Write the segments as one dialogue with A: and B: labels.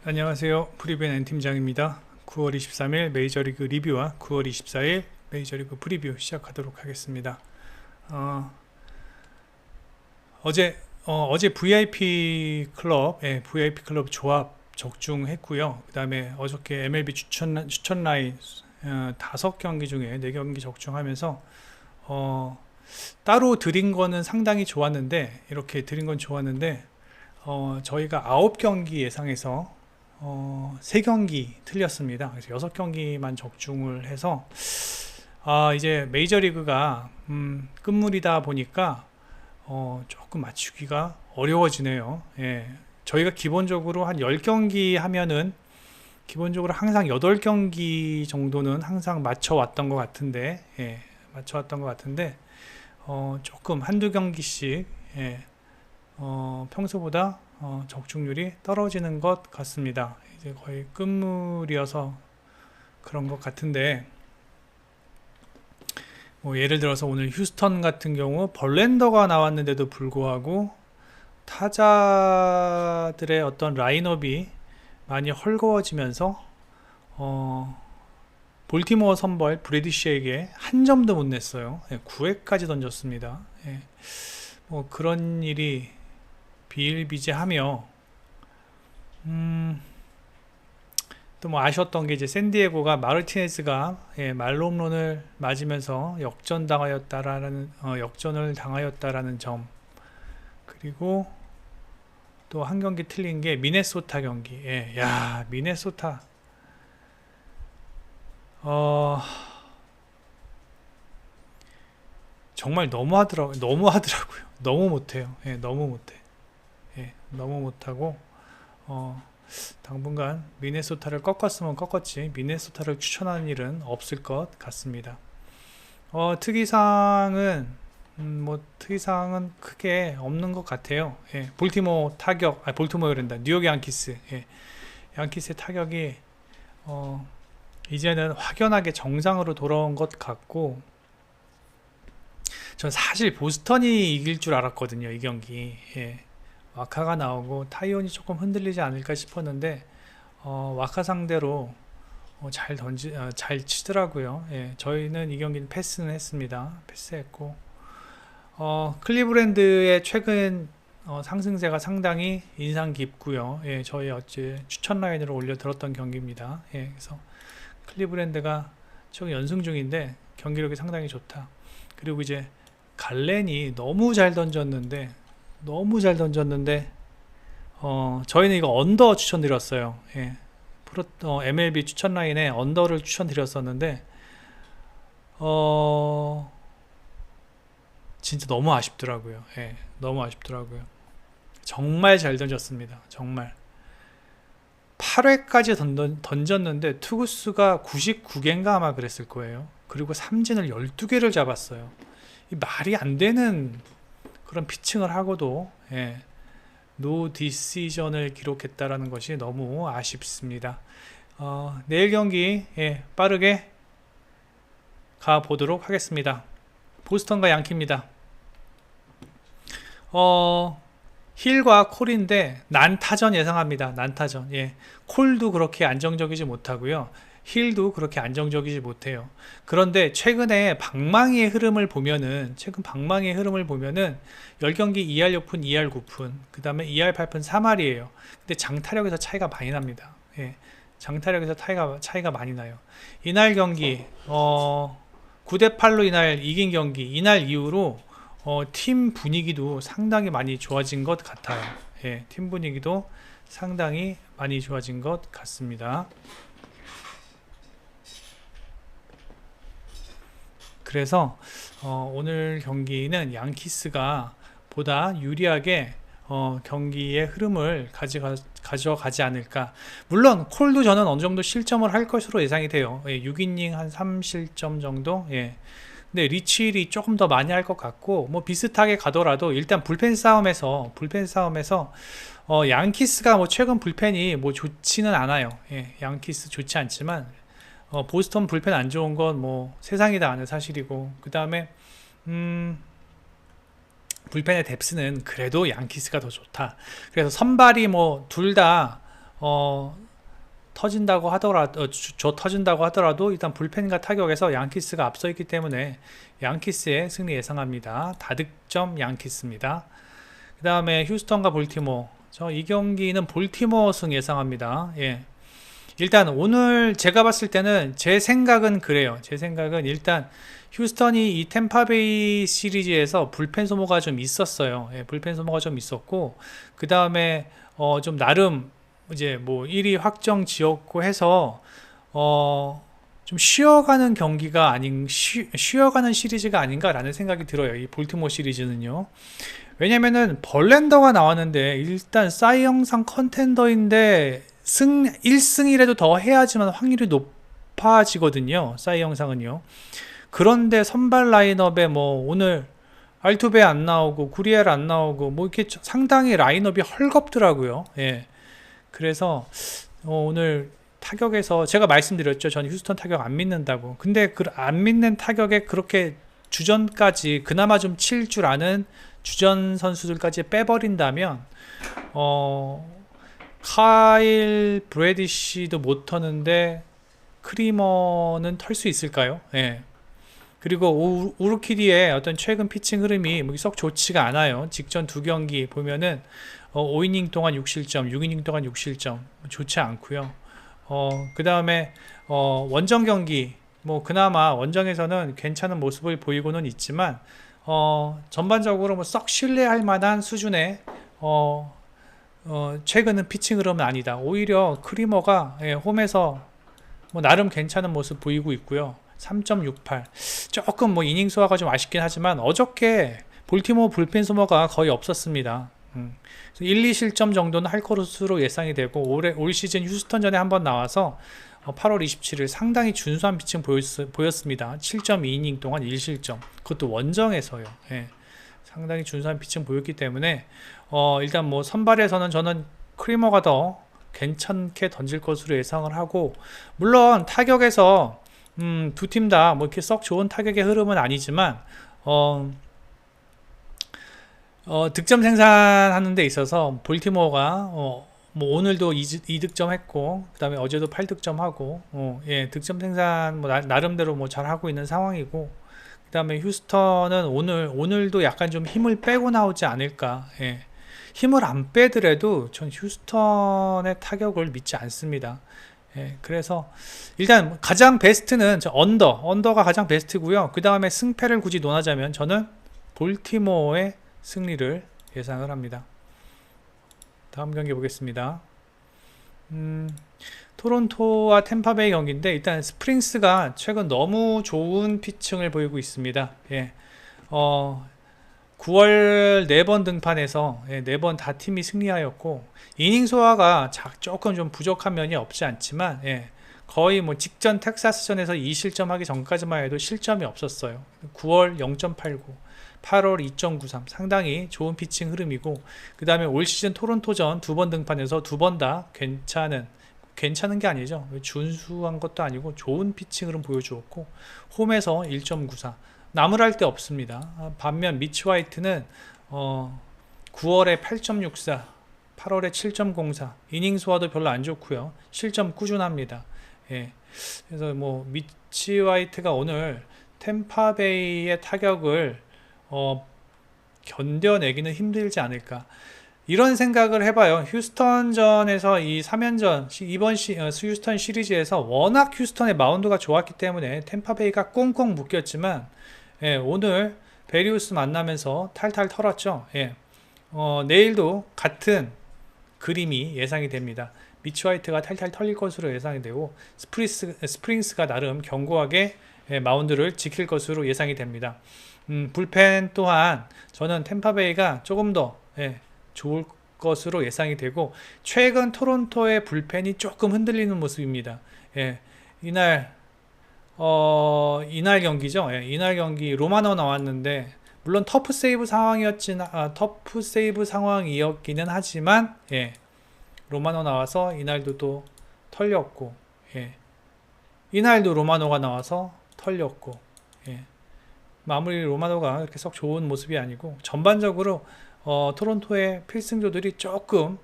A: 안녕하세요. 프리뷰 N팀장입니다. 9월 23일 메이저리그 리뷰와 9월 24일 메이저리그 프리뷰 시작하도록 하겠습니다. 어제 VIP 클럽, VIP 클럽 조합 적중했고요. 그 다음에 어저께 MLB 추천 라인 5경기 중에 4경기 적중하면서 따로 드린 거는 상당히 좋았는데, 이렇게 드린 건 좋았는데, 저희가 9경기 예상해서 3경기 틀렸습니다. 그래서 6경기만 적중을 해서 이제 메이저리그가 끝물이다 보니까 조금 맞추기가 어려워지네요. 예. 저희가 기본적으로 한 10경기 하면은 기본적으로 항상 8경기 정도는 항상 맞춰왔던 것 같은데, 맞춰왔던 것 같은데, 조금 한두 경기씩, 평소보다 적중률이 떨어지는 것 같습니다. 이제 거의 끝물이어서 그런 것 같은데, 뭐 예를 들어서 오늘 휴스턴 같은 경우 벌랜더가 나왔는데도 불구하고 타자들의 어떤 라인업이 많이 헐거워지면서 볼티모어 선발 브래디쉬에게 한 점도 못 냈어요. 9회까지 던졌습니다. 뭐 그런 일이 비일비재하며 또 뭐 아쉬웠던 게 이제 샌디에고가 마르티네즈가 말홈런을 맞으면서 역전을 당하였다라는 점, 그리고 또 한 경기 틀린 게 미네소타 경기. 야, 미네소타 정말 너무하더라고요. 너무 못해요. 너무 못해. 너무 못하고 당분간 미네소타를 꺾었으면 꺾었지 미네소타를 추천하는 일은 없을 것 같습니다. 특이사항은 특이사항은 크게 없는 것 같아요. 볼티모어 타격, 볼티모어 그런다. 뉴욕 양키스, 양키스의 타격이 이제는 확연하게 정상으로 돌아온 것 같고, 전 사실 보스턴이 이길 줄 알았거든요, 이 경기. 와카가 나오고 타이온이 조금 흔들리지 않을까 싶었는데 와카 상대로 잘 치더라고요. 저희는 이 경기는 패스는 했습니다. 패스했고 클리브랜드의 최근 상승세가 상당히 인상 깊고요. 저희 어제 추천 라인으로 올려 들었던 경기입니다. 그래서 클리브랜드가 지금 연승 중인데 경기력이 상당히 좋다. 그리고 이제 갈렌이 너무 잘 던졌는데 저희는 이거 언더 추천드렸어요. MLB 추천 라인에 언더를 추천드렸었는데 진짜 너무 아쉽더라고요. 너무 아쉽더라고요. 정말 잘 던졌습니다. 정말 8회까지 던졌는데 투구수가 99개인가 아마 그랬을 거예요. 그리고 삼진을 12개를 잡았어요. 이 말이 안 되는 그런 피칭을 하고도 노 디시전을 기록했다라는 것이 너무 아쉽습니다. 내일 경기 빠르게 가보도록 하겠습니다. 보스턴과 양키입니다. 힐과 콜인데 난타전 예상합니다. 난타전. 콜도 그렇게 안정적이지 못하고요. 힐도 그렇게 안정적이지 못해요. 그런데 최근에 방망이의 흐름을 보면은 10경기 2할 6푼, 2할 9푼, 그 다음에 2할 8푼 3할이에요. 근데 장타력에서 차이가 많이 납니다. 장타력에서 차이가 많이 나요. 이날 경기 9대8로 이날 이긴 경기, 이날 이후로 팀 분위기도 상당히 많이 좋아진 것 같아요. 팀 분위기도 상당히 많이 좋아진 것 같습니다. 그래서 오늘 경기는 양키스가 보다 유리하게 경기의 흐름을 가져가지 않을까. 물론 콜도 저는 어느 정도 실점을 할 것으로 예상이 돼요. 6이닝 한 3실점 정도. 근데 리치힐이 조금 더 많이 할 것 같고, 뭐 비슷하게 가더라도 일단 불펜 싸움에서 양키스가 뭐 최근 불펜이 뭐 좋지는 않아요. 양키스 좋지 않지만 보스턴 불펜 안 좋은 건 뭐 세상이 다 아는 사실이고, 그 다음에 불펜의 뎁스는 그래도 양키스가 더 좋다. 그래서 선발이 뭐 둘 다 어, 터진다고 하더라도 터진다고 하더라도 일단 불펜과 타격에서 양키스가 앞서 있기 때문에 양키스의 승리 예상합니다. 다득점 양키스입니다. 그 다음에 휴스턴과 볼티모어, 저 이 경기는 볼티모어 승 예상합니다. 예. 일단 오늘 제가 봤을 때는 제 생각은 그래요. 제 생각은 일단 휴스턴이 이 템파베이 시리즈에서 불펜 소모가 좀 있었어요. 예, 불펜 소모가 좀 있었고 그 다음에 좀 나름 이제 뭐 1위 확정 지었고 해서 좀 쉬어가는 경기가 아닌 쉬어가는 시리즈가 아닌가라는 생각이 들어요. 이 볼티모어 시리즈는요. 왜냐면은 벌랜더가 나왔는데 일단 싸이 영상 컨텐더인데 1승이라도 더 해야지만 확률이 높아지거든요. 싸이 영상은요. 그런데 선발 라인업에 뭐 오늘 알투베 안 나오고 구리엘 안 나오고 뭐 이렇게 상당히 라인업이 헐겁더라고요. 예. 그래서 오늘 타격에서 제가 말씀드렸죠. 저는 휴스턴 타격 안 믿는다고. 근데 그 안 믿는 타격에 그렇게 주전까지 그나마 좀 칠 줄 아는 주전 선수들까지 빼버린다면 카일 브래디시도 못 터는데 크리머는 털 수 있을까요? 예. 그리고 우르키디의 어떤 최근 피칭 흐름이 썩 좋지가 않아요. 직전 두 경기 보면은 5이닝 동안 6실점, 6이닝 동안 6실점 좋지 않고요. 그 다음에 원정 경기 뭐 그나마 원정에서는 괜찮은 모습을 보이고는 있지만 전반적으로 뭐 썩 신뢰할 만한 수준의 최근은 피칭 흐름은 아니다. 오히려 크리머가 홈에서 뭐 나름 괜찮은 모습 보이고 있고요. 3.68 조금 뭐 이닝 소화가 좀 아쉽긴 하지만 어저께 볼티모어 불펜 소모가 거의 없었습니다. 1, 2실점 정도는 할 것으로 예상이 되고 올 시즌 휴스턴전에 한번 나와서 8월 27일 상당히 준수한 피칭 보였습니다. 7.2이닝 동안 1실점 그것도 원정에서요. 예. 상당히 준수한 피칭 보였기 때문에 일단 뭐 선발에서는 저는 크리머가 더 괜찮게 던질 것으로 예상을 하고 물론 타격에서 두 팀 다 뭐 이렇게 썩 좋은 타격의 흐름은 아니지만 득점 생산하는 데 있어서 볼티모어가 뭐 오늘도 2득점 했고 그 다음에 어제도 8득점 하고 예, 득점 생산 뭐 나름대로 뭐 잘 하고 있는 상황이고 그 다음에 휴스턴은 오늘도 약간 좀 힘을 빼고 나오지 않을까. 예. 힘을 안 빼더라도 전 휴스턴의 타격을 믿지 않습니다. 예, 그래서 일단 가장 베스트는 언더가 가장 베스트고요. 그 다음에 승패를 굳이 논하자면 저는 볼티모어의 승리를 예상을 합니다. 다음 경기 보겠습니다. 토론토와 템파베이 경기인데 일단 스프링스가 최근 너무 좋은 피칭을 보이고 있습니다. 예. 9월 4번 등판에서 4번 다 팀이 승리하였고 이닝 소화가 조금 좀 부족한 면이 없지 않지만 거의 뭐 직전 텍사스전에서 2실점 하기 전까지만 해도 실점이 없었어요. 9월 0.89 8월 2.93 상당히 좋은 피칭 흐름이고 그 다음에 올 시즌 토론토전 2번 등판에서 2번 다 괜찮은 게 아니죠. 준수한 것도 아니고 좋은 피칭 흐름 보여주었고 홈에서 1.94 나무랄 데 없습니다. 반면 미치 화이트는 9월에 8.64 8월에 7.04 이닝 소화도 별로 안 좋고요. 실점 꾸준합니다. 예. 그래서 뭐 미치 화이트가 오늘 템파베이의 타격을 견뎌내기는 힘들지 않을까 이런 생각을 해봐요. 휴스턴전에서 이 3연전 이번 휴스턴 시리즈에서 워낙 휴스턴의 마운드가 좋았기 때문에 템파베이가 꽁꽁 묶였지만 오늘 베리우스 만나면서 탈탈 털었죠. 내일도 같은 그림이 예상이 됩니다. 미치 화이트가 탈탈 털릴 것으로 예상이 되고 스프링스가 나름 견고하게 마운드를 지킬 것으로 예상이 됩니다. 불펜 또한 저는 템파베이가 조금 더 좋을 것으로 예상이 되고 최근 토론토의 불펜이 조금 흔들리는 모습입니다. 이날 경기죠. 이날 경기 로마노 나왔는데 물론 터프 세이브 상황이었기는 하지만 로마노 나와서 이날도 또 털렸고 이날도 로마노가 나와서 털렸고 마무리 로마노가 그렇게 썩 좋은 모습이 아니고 전반적으로 토론토의 필승조들이 조금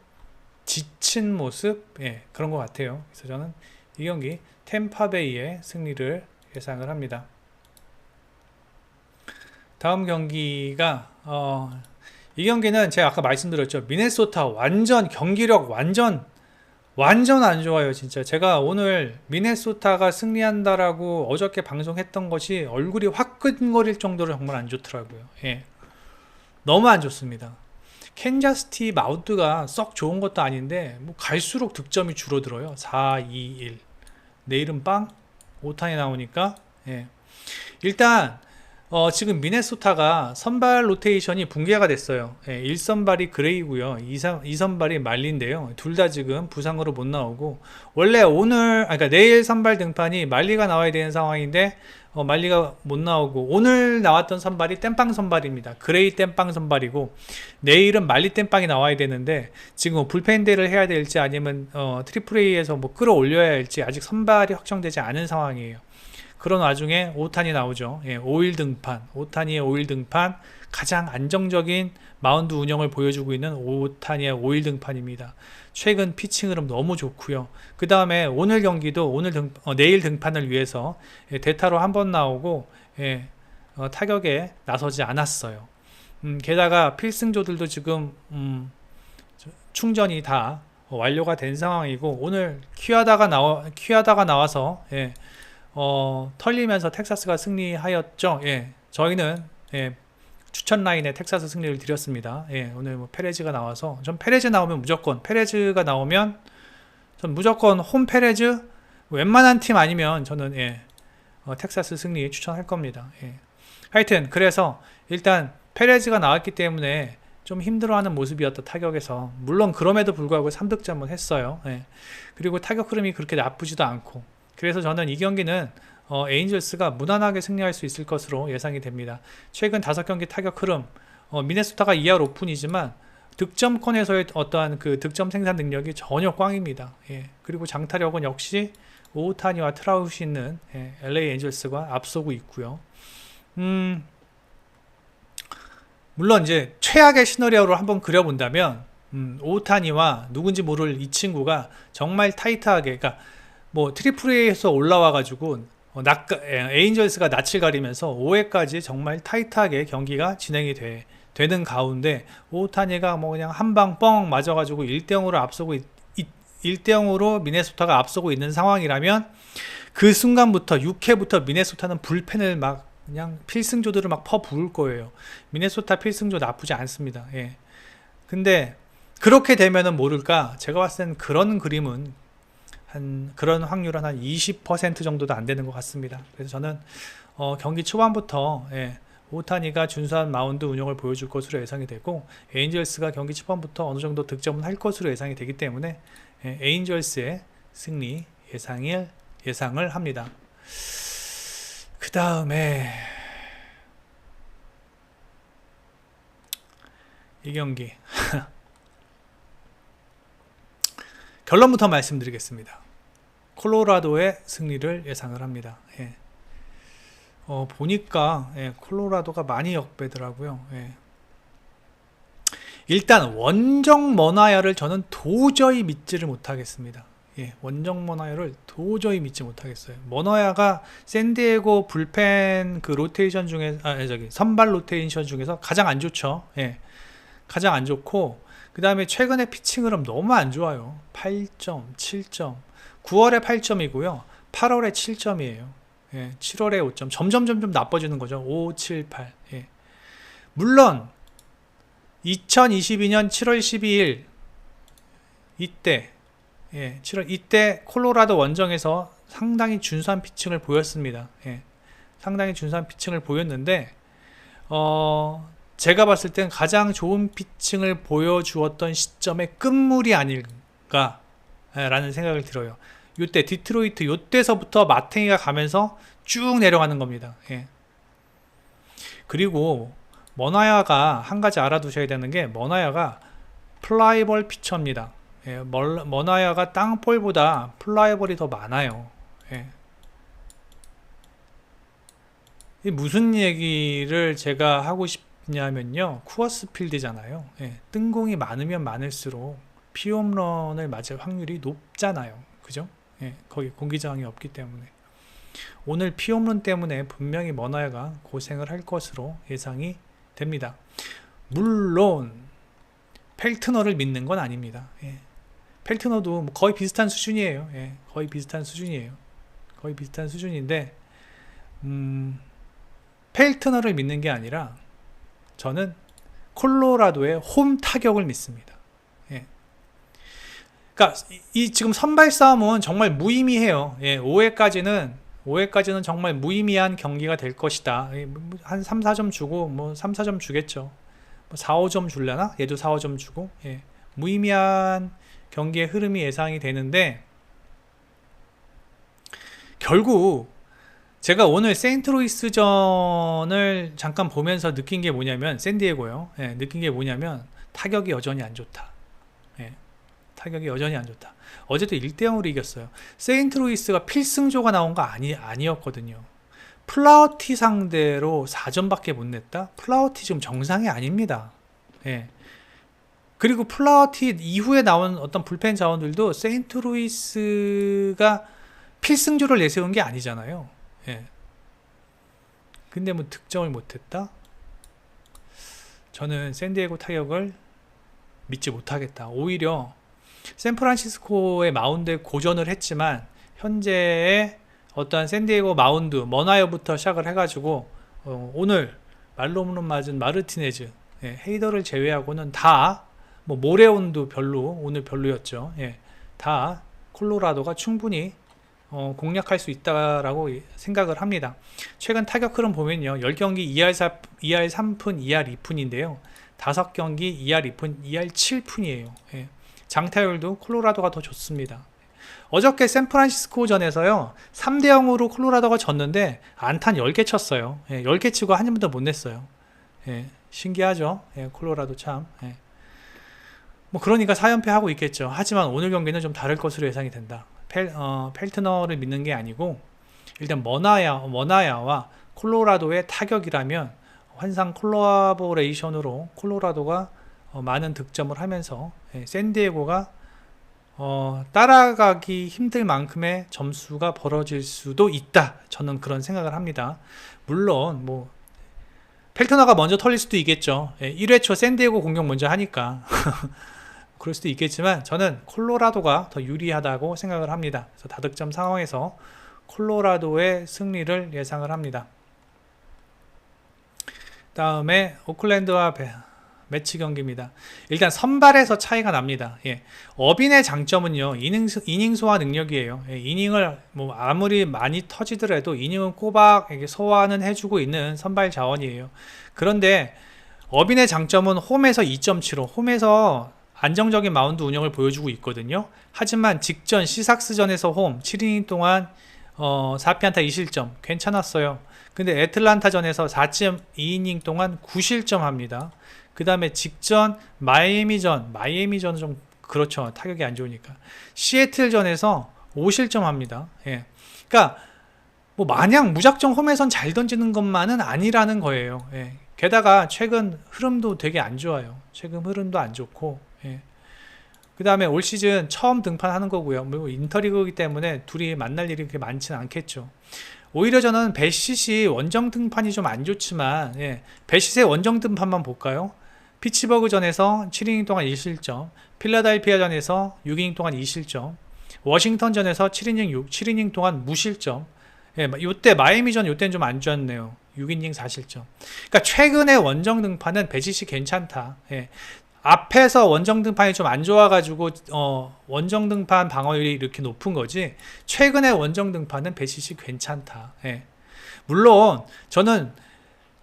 A: 지친 모습, 예, 그런 것 같아요. 그래서 저는 이 경기 템파베이의 승리를 예상을 합니다. 다음 경기가 이 경기는 제가 아까 말씀드렸죠. 미네소타 완전 경기력 완전 안 좋아요. 진짜 제가 오늘 미네소타가 승리한다라고 어저께 방송했던 것이 얼굴이 화끈거릴 정도로 정말 안 좋더라고요. 예, 너무 안 좋습니다. 캔자스티 마운트가 썩 좋은 것도 아닌데 뭐 갈수록 득점이 줄어들어요. 4, 2, 1. 내일은 빵 5탄이 나오니까, 예. 일단 지금 미네소타가 선발 로테이션이 붕괴가 됐어요. 예, 1선발이 그레이고요. 2선발이 말리인데요. 둘 다 지금 부상으로 못 나오고, 원래 그러니까 내일 선발 등판이 말리가 나와야 되는 상황인데 말리가 못 나오고, 오늘 나왔던 선발이 땜빵 선발입니다. 그레이 땜빵 선발이고, 내일은 말리 땜빵이 나와야 되는데 지금 불펜대를 해야 될지 아니면 트리플 A에서 뭐 끌어올려야 할지 아직 선발이 확정되지 않은 상황이에요. 그런 와중에 5탄이 나오죠. 예, 5일 등판. 5탄이의 5일 등판. 가장 안정적인 마운드 운영을 보여주고 있는 5탄이의 5일 등판입니다. 최근 피칭 흐름 너무 좋고요. 그 다음에 오늘 경기도 내일 등판을 위해서 대타로 한번 나오고, 예, 타격에 나서지 않았어요. 게다가 필승조들도 지금 충전이 다 완료가 된 상황이고, 오늘 퀴하다가 나와서, 예, 털리면서 텍사스가 승리하였죠. 예, 저희는, 예, 추천 라인에 텍사스 승리를 드렸습니다. 예, 오늘 뭐 페레즈가 나와서, 전 페레즈 나오면 전 무조건 홈 페레즈, 웬만한 팀 아니면 저는, 예, 텍사스 승리 추천할 겁니다. 예. 하여튼 그래서 일단 페레즈가 나왔기 때문에 좀 힘들어하는 모습이었다, 타격에서. 물론 그럼에도 불구하고 3득점은 했어요. 예. 그리고 타격 흐름이 그렇게 나쁘지도 않고, 그래서 저는 이 경기는 에인절스가 무난하게 승리할 수 있을 것으로 예상이 됩니다. 최근 5경기 타격 흐름, 미네소타가 2할 오픈이지만 득점권에서의 어떠한 그 득점 생산 능력이 전혀 꽝입니다. 예. 그리고 장타력은 역시 오타니와 트라우시 있는, 예, LA 엔젤스가 앞서고 있고요. 물론 이제 최악의 시나리오로 한번 그려본다면, 오타니와 누군지 모를 이 친구가 정말 타이트하게, 그러니까 뭐 트리플 A에서 올라와가지고 에인절스가 낯을 가리면서 5회까지 정말 타이트하게 경기가 진행이 되는 가운데, 오타니가 뭐 그냥 한 방 뻥 맞아가지고 1대0으로 미네소타가 앞서고 있는 상황이라면, 그 순간부터 6회부터 미네소타는 불펜을 막 그냥 필승조들을 막 퍼부을 거예요. 미네소타 필승조 나쁘지 않습니다. 예. 근데 그렇게 되면은 모를까, 제가 봤을 땐 그런 그림은 그런 확률은 한 20% 정도도 안 되는 것 같습니다. 그래서 저는 경기 초반부터, 예, 오타니가 준수한 마운드 운영을 보여줄 것으로 예상이 되고, 에인절스가 경기 초반부터 어느 정도 득점을 할 것으로 예상이 되기 때문에, 예, 에인절스의 승리 예상을 합니다. 그 다음에 이 경기 결론부터 말씀드리겠습니다. 콜로라도의 승리를 예상을 합니다. 예. 보니까, 예, 콜로라도가 많이 역배더라고요. 예. 일단 원정 머나야를 저는 도저히 믿지를 못하겠습니다. 예, 원정 머나야를 도저히 믿지 못하겠어요. 머나야가 샌디에고 불펜 그 로테이션 중에, 선발 로테이션 중에서 가장 안 좋죠. 예, 가장 안 좋고, 그 다음에 최근에 피칭 흐름 너무 안 좋아요. 8점, 7점, 9월에 8점이고요. 8월에 7점이에요. 예, 7월에 5점. 점점 나빠지는 거죠. 5, 7, 8. 예. 물론 2022년 7월 12일 이때, 예, 이때 콜로라도 원정에서 상당히 준수한 피칭을 보였습니다. 예, 상당히 준수한 피칭을 보였는데, 제가 봤을 땐 가장 좋은 피칭을 보여주었던 시점의 끝물이 아닐까 라는 생각을 들어요. 요때 디트로이트, 요때서부터 마탱이가 가면서 쭉 내려가는 겁니다. 예. 그리고 머나야가 한 가지 알아두셔야 되는 게, 머나야가 플라이볼 피처입니다. 예, 머나야가 땅볼보다 플라이볼이 더 많아요. 예. 무슨 얘기를 제가 하고 싶냐면요, 쿠어스 필드잖아요. 예, 뜬공이 많으면 많을수록 피홈런을 맞을 확률이 높잖아요. 그죠? 예, 거기 공기 저항이 없기 때문에. 오늘 피홈런 때문에 분명히 머나야가 고생을 할 것으로 예상이 됩니다. 물론 펠트너를 믿는 건 아닙니다. 예. 펠트너도 거의 비슷한 수준이에요. 예, 거의 비슷한 수준이에요. 거의 비슷한 수준인데 펠트너를 믿는 게 아니라 저는 콜로라도의 홈 타격을 믿습니다. 예. 그러니까 이 지금 선발 싸움은 정말 무의미해요. 예, 5회까지는 정말 무의미한 경기가 될 것이다. 한 3, 4점 주고 뭐 3, 4점 주겠죠. 뭐 4, 5점 줄려나? 얘도 4, 5점 주고. 예. 무의미한 경기의 흐름이 예상이 되는데 결국 제가 오늘 세인트루이스전을 잠깐 보면서 느낀 게 뭐냐면 샌디에고요. 예, 느낀 게 뭐냐면 타격이 여전히 안 좋다. 예, 타격이 여전히 안 좋다. 어제도 1대0으로 이겼어요. 세인트루이스가 필승조가 나온 거 아니었거든요. 플라우티 상대로 4점밖에 못 냈다? 플라우티 지금 정상이 아닙니다. 예. 그리고 플라우티 이후에 나온 어떤 불펜 자원들도 세인트루이스가 필승조를 내세운 게 아니잖아요. 예. 근데 뭐 득점을 못했다? 저는 샌디에고 타격을 믿지 못하겠다. 오히려 샌프란시스코의 마운드에 고전을 했지만 현재의 어떠한 샌디에고 마운드 머나이어부터 시작을 해가지고 오늘 말홈런 맞은 마르티네즈, 예, 헤이더를 제외하고는 다 뭐 모레온도 별로 오늘 별로였죠. 예, 다 콜로라도가 충분히 공략할 수 있다라고 생각을 합니다. 최근 타격 흐름 보면요. 10경기 2할 3푼, 2할 2푼인데요. 5경기 2할 2푼, 2할 7푼이에요. 예. 장타율도 콜로라도가 더 좋습니다. 어저께 샌프란시스코전에서요. 3대0으로 콜로라도가 졌는데 안탄 10개 쳤어요. 예, 10개 치고 한 점도 못 냈어요. 예, 신기하죠. 예, 콜로라도 참. 예. 뭐 그러니까 4연패 하고 있겠죠. 하지만 오늘 경기는 좀 다를 것으로 예상이 된다. 펠트너를 믿는 게 아니고 일단 머나야와 콜로라도의 타격이라면 환상 콜라보레이션으로 콜로라도가 많은 득점을 하면서 샌디에고가 따라가기 힘들 만큼의 점수가 벌어질 수도 있다. 저는 그런 생각을 합니다. 물론 뭐 펠트너가 먼저 털릴 수도 있겠죠. 1회 초 샌디에고 공격 먼저 하니까 그럴 수도 있겠지만 저는 콜로라도가 더 유리하다고 생각을 합니다. 그래서 다득점 상황에서 콜로라도의 승리를 예상을 합니다. 다음에 오클랜드와 매치 경기입니다. 일단 선발에서 차이가 납니다. 예. 어빈의 장점은요, 이닝 소화 능력이에요. 예. 이닝을 뭐 아무리 많이 터지더라도 이닝은 꼬박 소화는 해주고 있는 선발 자원이에요. 그런데 어빈의 장점은 홈에서 2.75, 홈에서 안정적인 마운드 운영을 보여주고 있거든요. 하지만 직전 시삭스전에서 홈 7이닝 동안 4피안타 2실점 괜찮았어요. 근데 애틀란타전에서 4.2이닝 동안 9실점 합니다. 그 다음에 직전 마이애미전은 좀 그렇죠. 타격이 안 좋으니까. 시애틀전에서 5실점 합니다. 예. 그러니까 뭐 마냥 무작정 홈에선 잘 던지는 것만은 아니라는 거예요. 예. 게다가 최근 흐름도 되게 안 좋아요. 최근 흐름도 안 좋고. 예. 그 다음에 올 시즌 처음 등판하는 거고요. 뭐 인터리그이기 때문에 둘이 만날 일이 그렇게 많지는 않겠죠. 오히려 저는 배시시 원정 등판이 좀 안 좋지만, 예. 배시시의 원정 등판만 볼까요? 피츠버그전에서 7이닝 동안 1실점, 필라델피아전에서 6이닝 동안 2실점, 워싱턴전에서 7이닝 동안 무실점. 예, 요때 마이애미전 요때는 좀 안 좋았네요. 6이닝 4실점. 그러니까 최근에 원정 등판은 배시시 괜찮다. 예. 앞에서 원정 등판이 좀 안 좋아가지고 원정 등판 방어율이 이렇게 높은 거지, 최근에 원정 등판은 배시시 괜찮다. 예. 물론 저는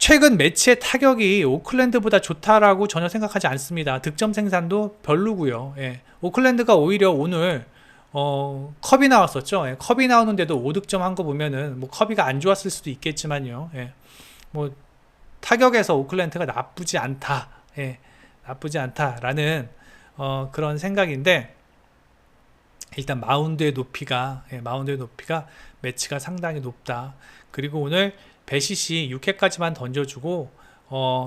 A: 최근 매치의 타격이 오클랜드보다 좋다라고 전혀 생각하지 않습니다. 득점 생산도 별로고요. 예. 오클랜드가 오히려 오늘 컵이 나왔었죠. 예. 컵이 나오는데도 5득점 한 거 보면은 뭐 컵이가 안 좋았을 수도 있겠지만요. 예. 뭐 타격에서 오클랜드가 나쁘지 않다. 예. 나쁘지 않다라는 그런 생각인데, 일단 마운드의 높이가 매치가 상당히 높다. 그리고 오늘 배시시 6회까지만 던져주고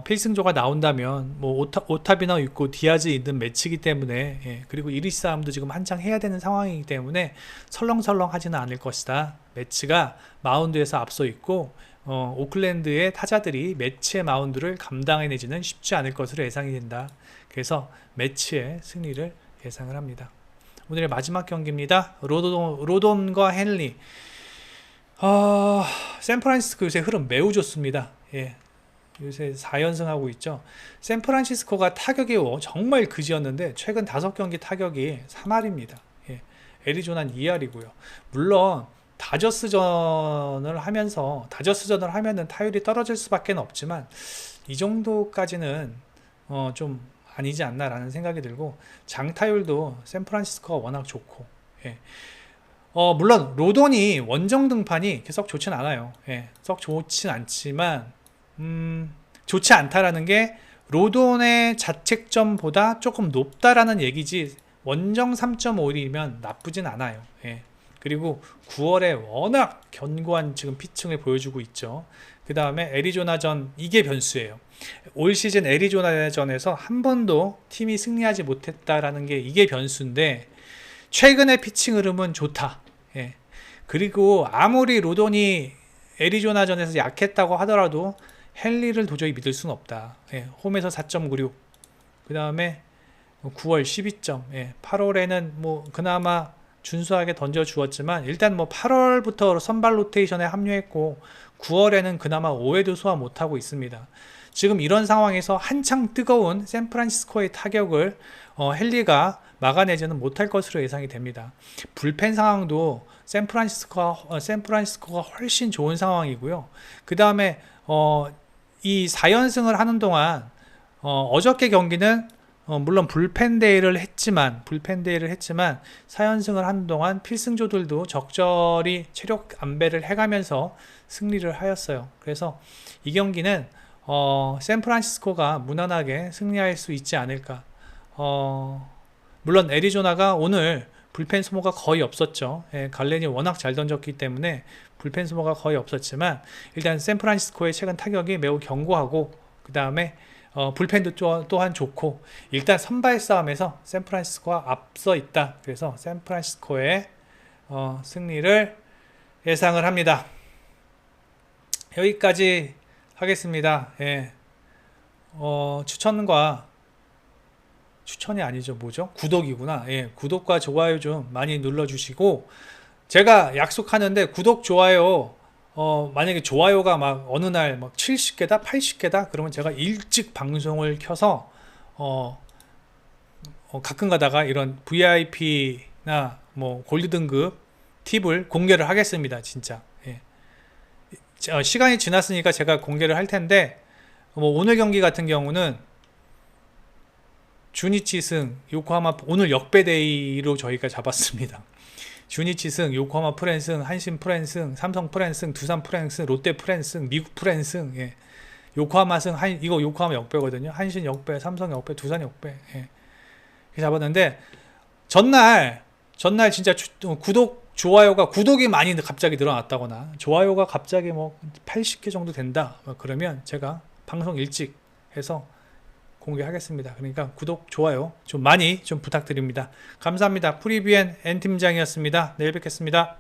A: 필승조가 나온다면 뭐 오타비나 있고 디아즈 있는 매치이기 때문에 그리고 1위 싸움도 지금 한창 해야 되는 상황이기 때문에 설렁설렁 하지는 않을 것이다. 매치가 마운드에서 앞서 있고 오클랜드의 타자들이 매치의 마운드를 감당해내지는 쉽지 않을 것으로 예상이 된다. 그래서 매치의 승리를 예상을 합니다. 오늘의 마지막 경기입니다. 로돈과 헨리. 샌프란시스코 요새 흐름 매우 좋습니다. 요새 4연승하고 있죠. 샌프란시스코가 타격이 정말 그지였는데 최근 5경기 타격이 3할입니다. 애리조나는 2할이고요. 물론 다저스전을 하면은 타율이 떨어질 수밖에 없지만 이 정도까지는 좀 아니지 않나라는 생각이 들고, 장타율도 샌프란시스코가 워낙 좋고, 물론 로돈이 원정 등판이 썩 좋진 않아요. 썩 좋진 않지만 좋지 않다라는 게 로돈의 자책점보다 조금 높다라는 얘기지, 원정 3.5이면 나쁘진 않아요. 그리고 9월에 워낙 견고한 지금 피칭을 보여주고 있죠. 그 다음에 애리조나전, 이게 변수예요. 올 시즌 애리조나전에서 한 번도 팀이 승리하지 못했다라는 게 이게 변수인데, 최근의 피칭 흐름은 좋다. 그리고 아무리 로돈이 애리조나전에서 약했다고 하더라도 헨리를 도저히 믿을 수는 없다. 홈에서 4.96, 그 다음에 9월 12점, 8월에는 뭐 그나마 준수하게 던져주었지만 일단 뭐 8월부터 선발 로테이션에 합류했고 9월에는 그나마 5회도 소화 못하고 있습니다. 지금 이런 상황에서 한창 뜨거운 샌프란시스코의 타격을 헨리가 막아내지는 못할 것으로 예상이 됩니다. 불펜 상황도 샌프란시스코가 훨씬 좋은 상황이고요. 그 다음에 이 4연승을 하는 동안 어저께 경기는 물론 불펜 데이를 했지만 4연승을 하는 동안 필승조들도 적절히 체력 안배를 해가면서 승리를 하였어요. 그래서 이 경기는 샌프란시스코가 무난하게 승리할 수 있지 않을까. 물론 애리조나가 오늘 불펜 소모가 거의 없었죠. 갈렌이 워낙 잘 던졌기 때문에 불펜 소모가 거의 없었지만 일단 샌프란시스코의 최근 타격이 매우 견고하고, 그 다음에 불펜도 또한 좋고, 일단 선발 싸움에서 샌프란시스코가 앞서 있다. 그래서 샌프란시스코의 승리를 예상을 합니다. 여기까지 하겠습니다. 추천이 아니죠. 뭐죠? 구독이구나. 구독과 좋아요 좀 많이 눌러주시고, 제가 약속하는데 구독, 좋아요, 만약에 좋아요가 막 어느 날 막 70개다, 80개다, 그러면 제가 일찍 방송을 켜서, 가끔 가다가 이런 VIP나 뭐 골드 등급 팁을 공개를 하겠습니다. 진짜. 시간이 지났으니까 제가 공개를 할 텐데, 뭐 오늘 경기 같은 경우는 주니치 승, 요코하마, 오늘 역배데이로 저희가 잡았습니다. 주니치 승, 요코하마 프랜승, 한신 프랜승, 삼성 프랜승, 두산 프랜승, 롯데 프랜승, 미국 프랜승, 요코하마 승, 이거 요코하마 역배거든요. 한신 역배, 삼성 역배, 두산 역배, 이렇게 잡았는데, 전날 진짜 구독, 좋아요가, 구독이 많이 갑자기 늘어났다거나 좋아요가 갑자기 뭐 80개 정도 된다, 그러면 제가 방송 일찍 해서 공개하겠습니다. 그러니까 구독, 좋아요 좀 많이 좀 부탁드립니다. 감사합니다. 프리뷰엔 N팀장이었습니다. 내일 뵙겠습니다.